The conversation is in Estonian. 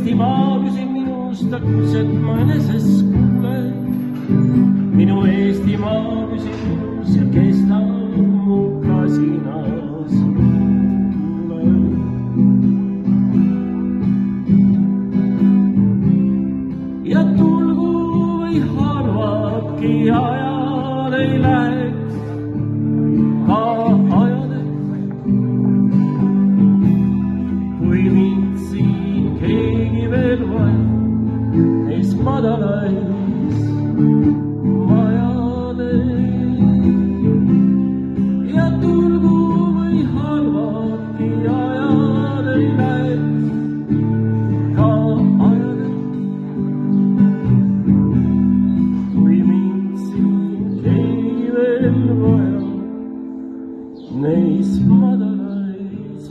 Eestimaa küsin minust akkuselt ma eneses kuulen. Minu Eestimaa küsin minust ja kestab mu kasinas luule. Ja tulgu või halvabki ajal ei läheks ka ajadeks, kui mind siin keegi veel vajab neis madalais majades. Ja tulgu või halvabki ajal ei läheks ka ajadeks, kui mind siin keegi veel vajab neis madalais